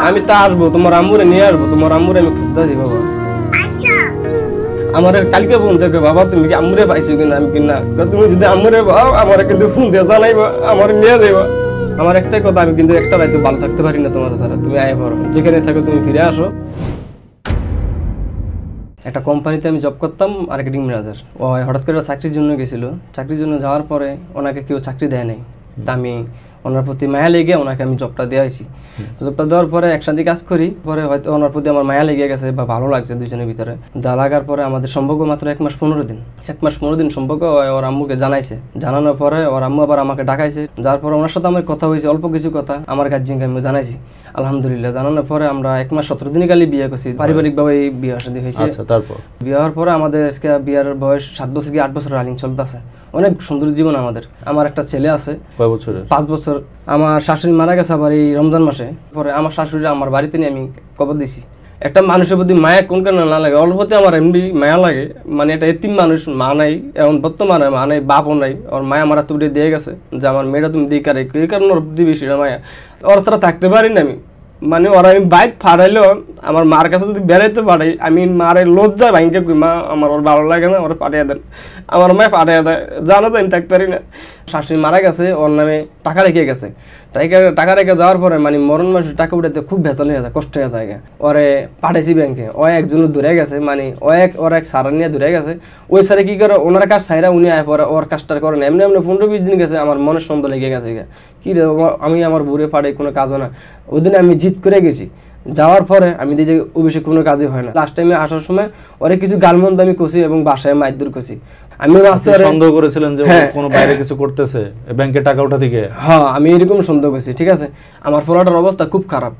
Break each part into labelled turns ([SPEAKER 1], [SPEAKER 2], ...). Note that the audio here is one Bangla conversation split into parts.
[SPEAKER 1] আমি তো আসবো, তোমার আম্মুরে নিয়ে আসবো, তোমার আম্মুরে আমি খুঁজতেছি বাবা। আমার কালকে ফোন থেকে বাবা তুমি কি আম্মুরে পাইছো কিনা, আমি কিনা তুমি যদি আম্মুরে পাও আমার কিন্তু ফোন দিয়ে জানাইবা, আমার নিয়ে যাইবা। আমার একটাই কথা, আমি কিন্তু একটা রাইতে ভালো থাকতে পারি না তোমার ছাড়া, তুমি আয় পড়ো, যেখানে থাকো তুমি ফিরে আসো। একটা কোম্পানিতে আমি জব করতাম, মার্কেটিং ম্যানেজার। ও হঠাৎ করে চাকরির জন্য গেছিল, চাকরির জন্য যাওয়ার পরে ওনাকে কেউ চাকরি দেয় নাই। তা আমি ওনার প্রতি মায়া লেগে ওনাকে আমি জবটা দিয়েছি। জবটা দেওয়ার পরে একসাথে কাজ করি, পরে হয়তো ওনার প্রতি আমার মায়া লেগে গেছে বা ভালো লাগছে দুজনের ভিতরে। যা লাগার পরে আমাদের সম্পর্ক মাত্র 1 মাস 15 দিন, 1 মাস 15 দিন সম্পর্ক। ওর আম্মুকে জানাইছে, জানানোর পরে ওর আম্মু আবার আমাকে ডাকাইছে। যার পরে ওনার সাথে আমার কথা হয়েছে, অল্প কিছু কথা আমার গার্জিয়ানকে আমি জানাইছি আলহামদুলিল্লাহ। জানানোর পরে আমরা 1 মাস 17 দিন কালি বিয়ে করছি, পারিবারিকভাবে বিয়ে শাদী হয়েছে।
[SPEAKER 2] তারপর
[SPEAKER 1] বিয়ে হওয়ার পরে আমাদের আজকে বিয়ের বয়স 7 বছর কি 8 বছর রানিং চলতেছে। অনেক সুন্দর জীবন আমাদের। আমার একটা ছেলে আছে, 5 বছর। আমার শাশুড়ি মারা গেছে আবার এই রমজান মাসে। পরে আমার শাশুড়ি আমার বাড়িতে নিয়ে আমি কবর দিছি। একটা মানুষের প্রতি মায়া কোন কেন না লাগে, ওর প্রতি আমার এমনি মায়া লাগে। মানে এটা এতিম মানুষ, মা নাই, এখন বর্তমানে মা নাই, বাপও নাই। ওর মায়া আমার তুলে দিয়ে গেছে যে আমার মেয়েটা তুমি দিই কারে, এই কারণে ওর প্রতি বেশি মায়া। ওর ছাড়া থাকতে পারি না আমি। মানে ওরা আমি বাইক ফাড়াইলেও আমার মার কাছে যদি বেড়াইতে পারি, আমি মারে লজ্জা ভাইকে কই মা আমার ওর ভালো লাগে না, ওরা পাঠিয়ে দেন। আমার মায় পাঠিয়ে দেয়, জানো তো আমি থাকতে পারি না। শাশুড়ি মারা গেছে, ওর নামে টাকা রেখে গেছে। টাকা রেখে যাওয়ার পরে মানে মরণ মানুষের টাকা উঠাতে খুব ভেজাল হয়ে যায়, কষ্ট হয়ে যায়। ওরে পাঠাইছি ব্যাংকে, ও একজন ধরে গেছে, মানে ওর এক সারা নিয়ে ধরে গেছে। ওই সারে কি করে ওনার কাজ সাইরা উনি আয় পরে ওর কাজটা করে না। এমনি 15-20 দিন গেছে, আমার মনের সন্দেহ লেগে গেছে। কি রে আমি আমার বুড়ে পাড়ে কোনো কাজও না। ওই দিন আমি জিদ করে গেছি, যাওয়ার পরে আমি দেখি অভিষেক কোনো কাজই হয় না। লাস্ট টাইমে আসার সময় ওরে কিছু গালমন্দ আমি কষি এবং বাসায় মাইদুর কষি। আমি
[SPEAKER 2] সন্দেহ করেছিলেন যে কোনো বাইরে কিছু করতেছে ব্যাংকে টাকা উঠা থেকে?
[SPEAKER 1] হ্যাঁ, আমি এরকম সন্দেহ করছি। ঠিক আছে, আমার পোলাটার অবস্থা খুব খারাপ,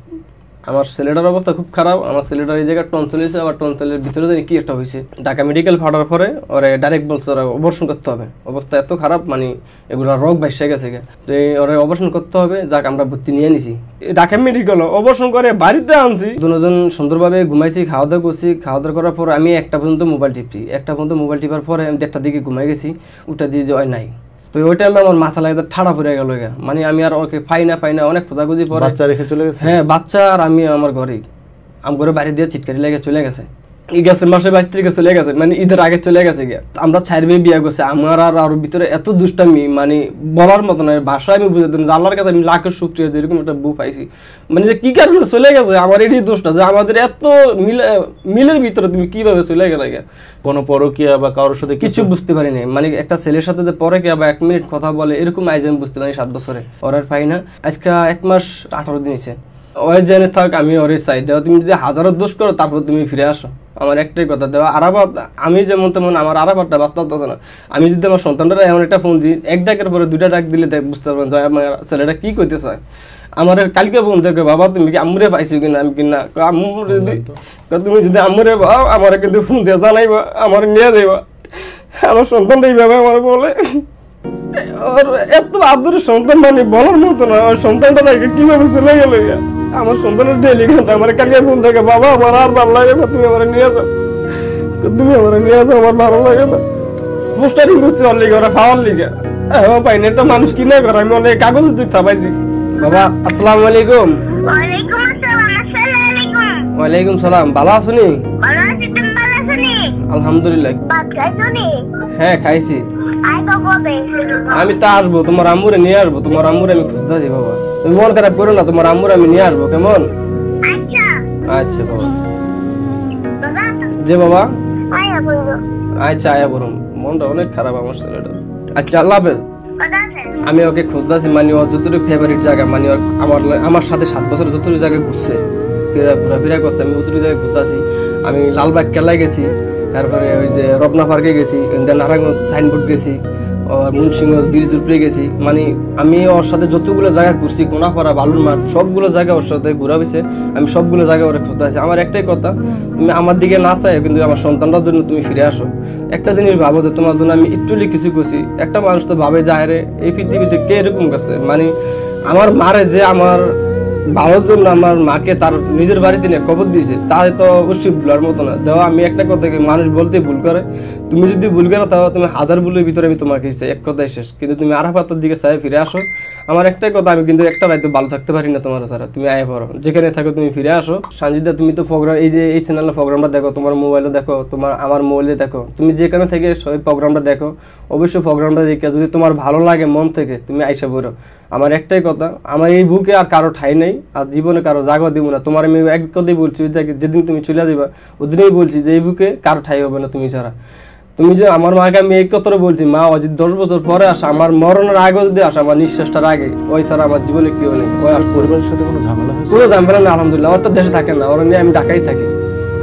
[SPEAKER 1] আমার ছেলেটার অবস্থা খুব খারাপ। আমার ছেলেটার এই জায়গায় টনসিল হয়েছে, আবার টনসিলের ভিতরে জানি কি একটা হয়েছে। ঢাকা মেডিকেল ফাটার পরে ওরে ডাইরেক্ট বলছে ওরা অপারেশন করতে হবে। অবস্থা এত খারাপ, মানে এগুলো রোগ ভাইসে গেছে। তো ওরা অপারেশন করতে হবে, যাক আমরা ভর্তি নিয়ে নিছি ঢাকা মেডিকেল। অপারেশন করে বাড়িতে আনছি, দুজন সুন্দরভাবে ঘুমাইছি, খাওয়া দাওয়া করছি। খাওয়া দাওয়া করার পর আমি 1টা পর্যন্ত মোবাইল টিপছি। 1টা পর্যন্ত মোবাইল টিপার পরে আমি 1টার দিকে ঘুমাই গেছি। ওটা দিয়ে যে নাই, তো ওই টাইমে আমার মাথা লাগে ঠাড়া পড়ে গেল। মানে আমি আর ওকে পাই না অনেক খোঁজাখুঁজি পরে
[SPEAKER 2] বাচ্চা রেখে চলে গেছে।
[SPEAKER 1] হ্যাঁ, বাচ্চা আর আমি আমার ঘরেই, আমার ঘরে বাইরে দিয়ে চিটকারি লেগে চলে গেছে। গেছে মাসে 22 তারিখে চলে গেছে, মানে ঈদের আগে চলে গেছে। আমরা 4 মেয়ে বিয়ে করছি। আমার আর ভিতরে এত দুষ্টামি, মানে বলার মতো নয়, ভাষা আমি বুঝে দিন। আল্লাহর কাছে আমি লাখের শুকরিয়া যে এরকম একটা বউ পাইছি। মানে যে কি কারণে চলে গেছে, আমার এটাই দোষটা যে আমাদের এত মিলের ভিতরে তুমি কিভাবে চলে গেলে।
[SPEAKER 2] কোনো পরকীয়া বা কারোর সাথে
[SPEAKER 1] কিছু বুঝতে পারি নাই। মানে একটা ছেলের সাথে যে পরে কে বা 1 মিনিট কথা বলে এরকম আইজ আমি বুঝতে পারি 7 বছরে। ওর আর পাই না। আজকে 1 মাস 18 দিন হয়েছে। ওই জেনে থাক, আমি ওরে চাই দেওয়া। তুমি যদি হাজারো দোষ করো তারপর তুমি ফিরে আসো। আমার একটাই কথা, দেওয়া আরাবাদ আমি যেমন তেমন, আমার আরাবাদটা বাস্তব আছে না। আমি যদি আমার সন্তানরা এমন একটা ফোন দিই, 1 ডাকের পরে 2টা ডাক দিলে বুঝতে পারবেন যে আমার ছেলেটা কি করতে চায়। আমার কালকে ফোন থেকে বাবা তুমি কি আম্মুরে পাইছো কিনা, আমি কিনা আম্মু যদি তুমি যদি আম্মুরে পাও আমার কিন্তু ফোন দিয়ে জানাইবা, আমার নিয়ে যাইবা। আমার সন্তানটা এইভাবে আমার বলে, ওর এত আদরের সন্তান, মানে বলার মতো না। ওর সন্তানটা নাকি কিভাবে চলে গেল। আমার সন্তানের ডেলি ঘন্টা আমার কালকে ফোন থেকে বাবা আমার আর ভালো লাগে না, তুমি আমার নিয়ে যাও, তুমি আমার নিয়ে যাও, আমার ভালো লাগে না। পোস্টারিং করছি ওর লিগে, ওরা পাওয়ার লিগে। হ্যাঁ পাইনি, একটা মানুষ কিনে করে আমি অনেক কাগজে তুই থাপাইছি। বাবা আসসালামু আলাইকুম। ওয়ালাইকুম সালাম। ভালো আছো নি? আলহামদুলিল্লাহ। হ্যাঁ খাইছি। আমি তো আসবো, তোমার আম্মুরে নিয়ে আসবো, তোমার আম্মুরে আমি খুঁজতেছি বাবা। তুমি মন খারাপ করো না, তোমার আম্মুরে আমি নিয়ে আসবো, কেমন? আচ্ছা বাবা। যে বাবা আচ্ছা আয়া বলুন, মনটা অনেক খারাপ আমার ছেলেটা। আচ্ছা আল্লাহ হাফেজ। আমি ওকে খুঁজতেছি, মানে ওর যতটুকু ফেভারিট জায়গা, মানে আমার সাথে 7 বছর যতটুকু জায়গায় ঘুরছে, ঘোরাফেরা করছে, আমি অতটুকু জায়গায় ঘুরতেছি। আমি লালবাগ কেল্লায় গেছি, তারপরে ওই যে রবনা পার্কে গেছি, নারায়ণগঞ্জ সাইনবোর্ড গেছি, মুন্সিগঞ্জ ব্রিজ উপরে গেছি। মানে আমি ওর সাথে যতগুলো জায়গা ঘুরছি, কোনাপাড়া, বালুর মাঠ, সবগুলো জায়গা ওর সাথে ঘোরা হয়েছে। আমি সবগুলো জায়গায় ওরা খুঁজতে আছি। আমার একটাই কথা, তুমি আমার দিকে না চাই কিন্তু আমার সন্তানটার জন্য তুমি ফিরে আসো। একটা জিনিস ভাবো যে তোমার জন্য আমি একটু কিছু করছি। একটা মানুষ তো ভাবে যায় রে এই পৃথিবীতে কে এরকম গেছে, মানে আমার মারে যে আমার ভালোর জন্য আমার মাকে তার নিজের বাড়িতে নিয়ে কবর দিয়েছে, তাহলে তো অবশ্যই ভুলার মতো না। দেওয়া আমি একটা কথা, মানুষ বলতে ভুল করে, তুমি যদি ভুল করো তাহলে তুমি হাজার ভুলের ভিতরে আমি তোমাকে এক কথাই শেষ। কিন্তু তুমি আরাফাতের দিকে চাই ফিরে আসো। আমার একটাই কথা, আমি কিন্তু একটা রাইতে ভালো থাকতে পারি না তোমার ছাড়া। তুমি আয় পড়ো, যেখানে থাকো তুমি ফিরে আসো। সঞ্জিদা, তুমি তো প্রোগ্রাম এই যে এই চ্যানেলের প্রোগ্রামটা দেখো, তোমার মোবাইলে দেখো, তোমার আমার মোবাইলে দেখো, তুমি যেখানে থেকে ওই প্রোগ্রামটা দেখো, অবশ্যই প্রোগ্রামটা দেখে যদি তোমার ভালো লাগে মন থেকে তুমি আইসা পড়ো। আমার একটাই কথা, আমার এই বুকে আর কারো ঠাই নেই, আর জীবনে কারো জায়গা দিব না। তোমার আমি এক কথাই বলছি, যেদিন তুমি চলে যাবা ওদিনই বলছি যে এই বুকে কারো ঠাই হবে না তুমি ছাড়া। তুমি যে আমার মাকে আমি এই কথাটা বলছি, মা অজিত 10 বছর পরে আসা, আমার মরণের আগেও যদি আসা, আমার নিঃশ্বাসটার আগে, ওই ছাড়া আমার জীবনে কেউ নেই। ওই
[SPEAKER 2] পরিবারের সাথে কোনো ঝামেলা হয়েছে?
[SPEAKER 1] কোনো ঝামেলা না, আলহামদুলিল্লাহ। আমার তো দেশে থাকে না, ওরা নিয়ে আমি ঢাকায় থাকি।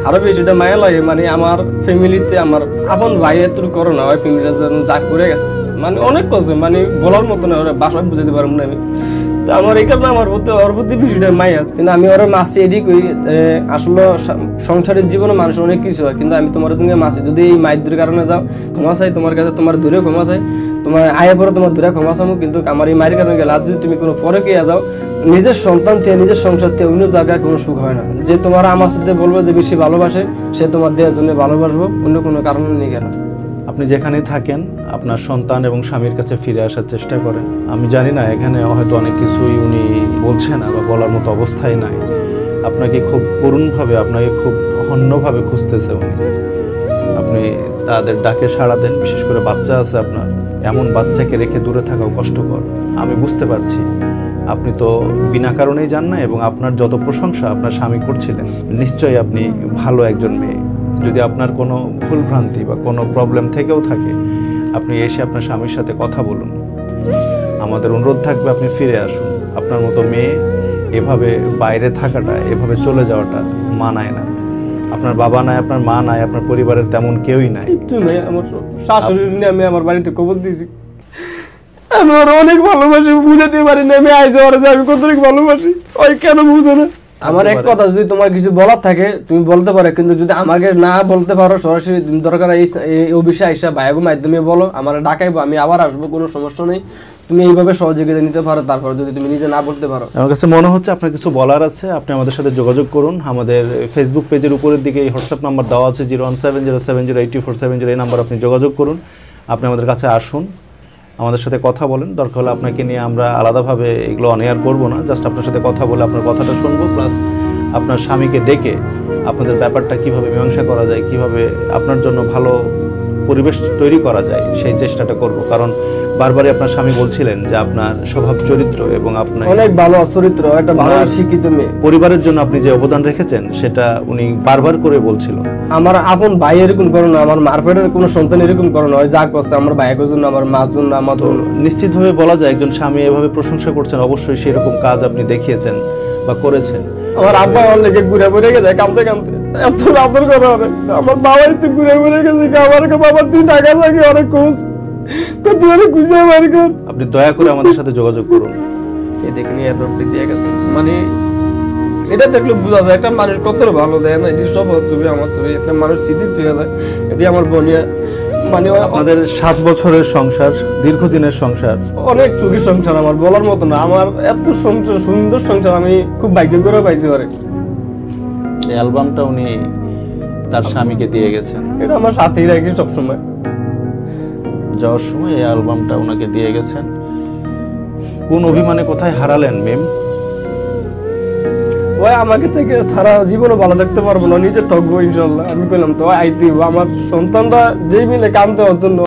[SPEAKER 1] আরো বেশিটা মায়া লাগে, মানে আমার ফ্যামিলিতে আমার আপন ভাই এত করো না, ওই ফ্যামিলিটা যেন যা করে গেছে, মানে অনেক কষ্ট, মানে বলার মতো না, ওরা বাসায় বুঝাতে পারবো না আমি। তো আমার এই কারণে আমার ওর প্রতি বিষয়টা মায়া। কিন্তু আমি ওরা মাসি এডি করি, আসলে সংসারের জীবনে মানুষ অনেক কিছু হয়, কিন্তু আমি তোমার সঙ্গে মাসি যদি এই মায়ের কারণে যাও, ক্ষমা চাই তোমার কাছে, তোমার দূরে ক্ষমা চাই, তোমার আয়ে পরে তোমার দূরে ক্ষমা চাবো। কিন্তু আমার এই মায়ের কারণে গেলে আর যদি তুমি কোনো পরে কে যাও, নিজের সন্তান থেকে নিজের সংসার থেকে অন্য জায়গায় কোনো সুখ হয় না। যে তোমার আমার সাথে বলবো যে বেশি ভালোবাসে, সে তোমার দেওয়ার জন্য ভালোবাসবো, অন্য কোনো কারণে নেই কেন।
[SPEAKER 2] আপনি যেখানেই থাকেন আপনার সন্তান এবং স্বামীর কাছে ফিরে আসার চেষ্টা করেন। আমি জানি না, এখানে হয়তো অনেক কিছুই উনি বলছেন না বা বলার মতো অবস্থায় নাই। আপনাকে খুব করুণভাবে, আপনাকে খুব অন্যভাবে খুঁজতেছে উনি। আপনি তাদের ডাকে সাড়া দেন, বিশেষ করে বাচ্চা আছে আপনার, এমন বাচ্চাকে রেখে দূরে থাকাও কষ্টকর। আমি বুঝতে পারছি আপনি তো বিনা কারণেই যান না, এবং আপনার যত প্রশংসা আপনার স্বামী করছিলেন, নিশ্চয়ই আপনি ভালো একজন মেয়ে। যদি আপনার কোনো ভুলভ্রান্তি বা কোনো প্রবলেম থেকেও থাকে, আপনি এসে আপনার স্বামীর সাথে কথা বলুন। আমাদের অনুরোধ থাকবে আপনি ফিরে আসুন। আপনার মতো মেয়ে এভাবে বাইরে থাকাটা, এভাবে চলে যাওয়াটা মানায় না। আপনার বাবা নাই, আপনার মা নাই, আপনার পরিবারের তেমন কেউই নাই।
[SPEAKER 1] আমার শাশুড়ি নিয়ে আমি আমার বাড়িতে কবর দিয়েছি, আমি ওর অনেক ভালোবাসি, বুঝাতে পারি না আমি আইসে ওরা যে আমি কত ভালোবাসি, ওই কেন বুঝে না। আমার এক কথা, যদি তোমার কিছু বলার থাকে তুমি বলতে পারো, কিন্তু যদি আমাকে না বলতে পারো সরাসরি, দরকার এই বিষয়ে আইসা ভাইয়ের মাধ্যমে বলো, আমার ডাকাইবো, আমি আবার আসবো, কোনো সমস্যা নেই। তুমি এইভাবে সহযোগিতা নিতে পারো। তারপর যদি তুমি নিজে না বলতে পারো,
[SPEAKER 2] আমার কাছে মনে হচ্ছে আপনার কিছু বলার আছে, আপনি আমাদের সাথে যোগাযোগ করুন। আমাদের ফেসবুক পেজের উপরের দিকে এই হোয়াটসঅ্যাপ নাম্বার দেওয়া আছে 01707082470, এই নাম্বার আপনি যোগাযোগ করুন। আপনি আমাদের কাছে আসুন, আমাদের সাথে কথা বলেন। দরকার হলে আপনাকে নিয়ে আমরা আলাদাভাবে এগুলো অন এয়ার করবো না, জাস্ট আপনার সাথে কথা বলে আপনার কথাটা শুনবো, প্লাস আপনার স্বামীকে ডেকে আপনাদের ব্যাপারটা কিভাবে মীমাংসা করা যায়, কিভাবে আপনার জন্য ভালো পরিবেশ তৈরি করা যায় সেই চেষ্টাটা করব। কারণ বারবারই আপনার স্বামী বলছিলেন যে আপনার স্বভাব চরিত্র এবং আপনার
[SPEAKER 1] অনেক ভালো চরিত্র, একটা ভালো শিক্ষিত মেয়ে,
[SPEAKER 2] পরিবারের জন্য আপনি যে অবদান রেখেছেন সেটা উনি বারবার করে বলছিল।
[SPEAKER 1] আমার আপন ভাই এরকম করো না, আমার মারপেটের কোনো সন্তান এরকম করো না, যা করছে আমার ভাইয়ের জন্য, আমার মার জন্য, আমার জন্য।
[SPEAKER 2] নিশ্চিতভাবে বলা যায় একজন স্বামী এভাবে প্রশংসা করছেন, অবশ্যই সেরকম কাজ আপনি দেখিয়েছেন বা করেছেন।
[SPEAKER 1] আমার আব্বা অনেকে ঘুরে ঘুরে গেছে কামতে কামতে, এত আদর করে অনেক। আমার বাবাই তো ঘুরে ঘুরে গেছে, আমার বাবা 2 টাকা লাগে অনেক খুশ, কত অনেক খুশি আমার।
[SPEAKER 2] আপনি দয়া করে আমাদের সাথে যোগাযোগ করুন।
[SPEAKER 1] এই দেখেন এয়ারপোর্টে দিয়ে গেছে, মানে এটা দেখলে বোঝা যায় একটা মানুষ কত ভালো দেয় না। এটি সব ছবি, আমার ছবি, একটা মানুষ স্মৃতি থেকে যায়। এটি আমার বোনিয়া, মানে
[SPEAKER 2] আমাদের 7 বছরের সংসার, দীর্ঘদিনের সংসার,
[SPEAKER 1] অনেক চোখের সংসার, আমার বলার মতো না। আমার এত সংসার, সুন্দর সংসার, আমি খুব ভাগ্য করে পাইছি ওরে।
[SPEAKER 2] এই অ্যালবামটা উনি তার স্বামীকে দিয়ে গেছেন,
[SPEAKER 1] এটা আমার সাথেই রাখি সবসময়।
[SPEAKER 2] যাওয়ার সময় এই অ্যালবামটা ওনাকে দিয়ে গেছেন। কোন অভিমানে কোথায় হারালেন মেম?
[SPEAKER 1] ওই আমাকে থেকে সারা জীবনে ভালো থাকতে পারবো না, নিজে ঠকবো ইনশাল্লাহ। আমি কইলাম তো আইতে আমার সন্তানরা যেই মিলে কামতে ওর জন্য